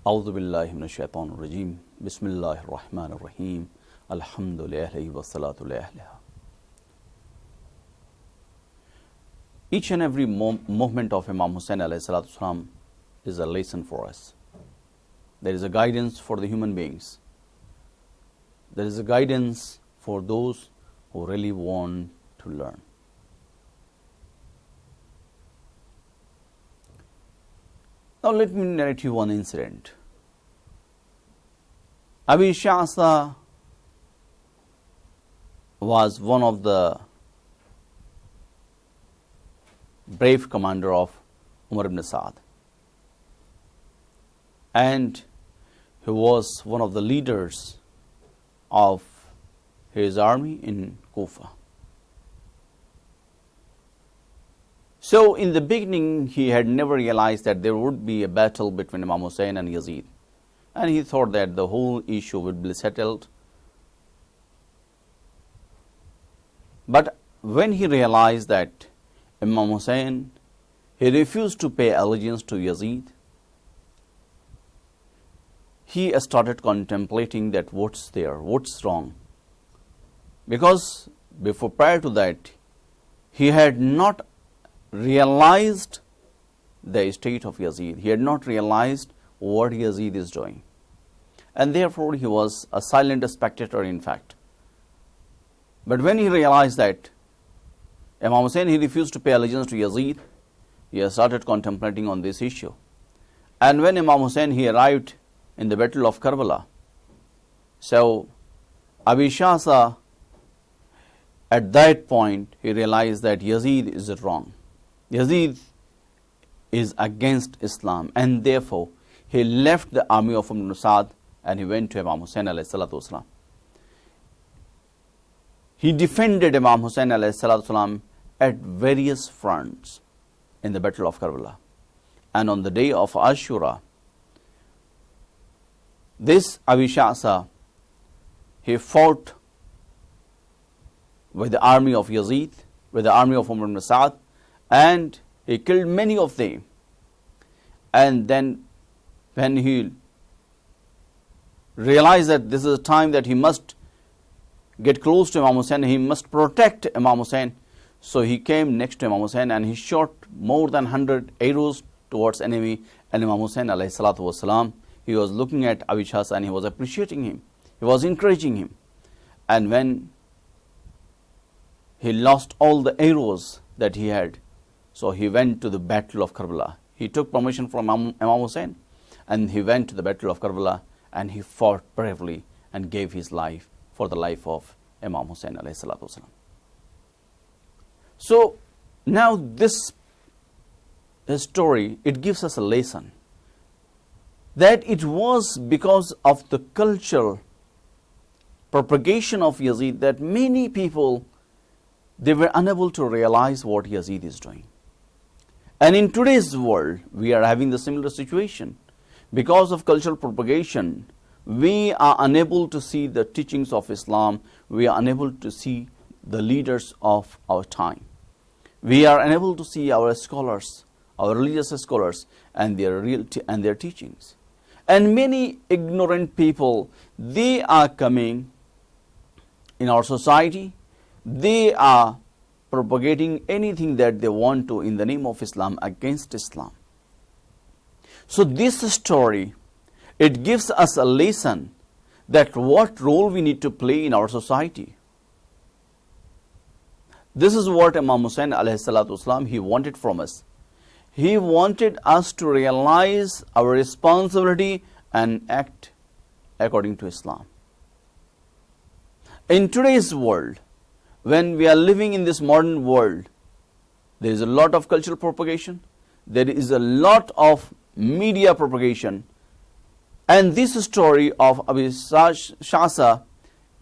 أعوذ بالله من الشيطان الرجيم بسم الله الرحمن الرحيم الحمد لله والصلاة لأهلها. Each and every movement of Imam Hussain alayhi salatu wasalam is a lesson for us. There is a guidance for the human beings. There is a guidance for those who really want to learn. Now let me narrate you one incident. Abi Shasa was one of the brave commander of Umar ibn Sa'd, and he was one of the leaders of his army in Kufa. So in the beginning he had never realized that there would be a battle between Imam Hussain and Yazid, and he thought that the whole issue would be settled. But when he realized that Imam Hussain, he refused to pay allegiance to Yazid, he started contemplating that what's there, what's wrong. Because prior to that, he had not realized the state of Yazid. He had not realized what Yazid is doing. And therefore, he was a silent spectator, in fact. But when he realized that Imam Hussain, he refused to pay allegiance to Yazid, he started contemplating on this issue. And when Imam Hussain, he arrived in the battle of Karbala, so Abi Shasa, at that point, he realized that Yazid is wrong. Yazid is against Islam, and therefore he left the army of Ibn Sa'd and he went to Imam Hussain alayhi salatu wasalam. He defended Imam Hussain alayhi salatu wasalam at various fronts in the battle of Karbala. And on the day of Ashura, this Abi Shasa, he fought with the army of Yazid, with the army of Umar ibn Sa'd, and he killed many of them. And then when he realized that this is a time that he must get close to Imam Hussain, he must protect Imam Hussain, so he came next to Imam Hussain and he shot more than 100 arrows towards enemy. And Imam Hussain alayhi salatu wasalam, he was looking at Abi Shasa and he was appreciating him, he was encouraging him. And when he lost all the arrows that he had, so he went to the battle of Karbala. He took permission from Imam Hussain and he went to the battle of Karbala and he fought bravely and gave his life for the life of Imam Hussain alayhi salatu wasalam. So now this story, it gives us a lesson that it was because of the cultural propagation of Yazid that many people, they were unable to realize what Yazid is doing. And in today's world, we are having the similar situation. Because of cultural propagation, we are unable to see the teachings of Islam. We are unable to see the leaders of our time. We are unable to see our scholars, our religious scholars, and their teachings. And many ignorant people, they are coming in our society. They are propagating anything that they want to in the name of Islam against Islam. So this story, it gives us a lesson that what role we need to play in our society. This is what Imam Hussain alayhi salatu wasalam, he wanted from us. He wanted us to realize our responsibility and act according to Islam. In today's world, when we are living in this modern world, there is a lot of cultural propagation, there is a lot of media propagation, and this story of Abi Shasa,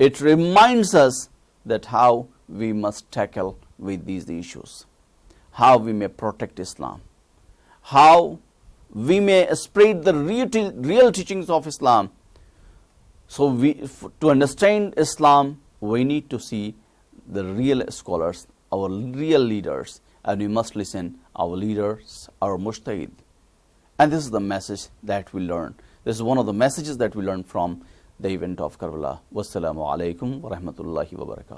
it reminds us that how we must tackle with these issues, how we may protect Islam, how we may spread the real teachings of Islam. So to understand Islam, we need to see the real scholars, our real leaders, and we must listen our leaders, our mujtahid. And this is the message that we learn. This is one of the messages that we learn from the event of Karbala. Wassalamu alaikum wa rahmatullahi wa barakatuh.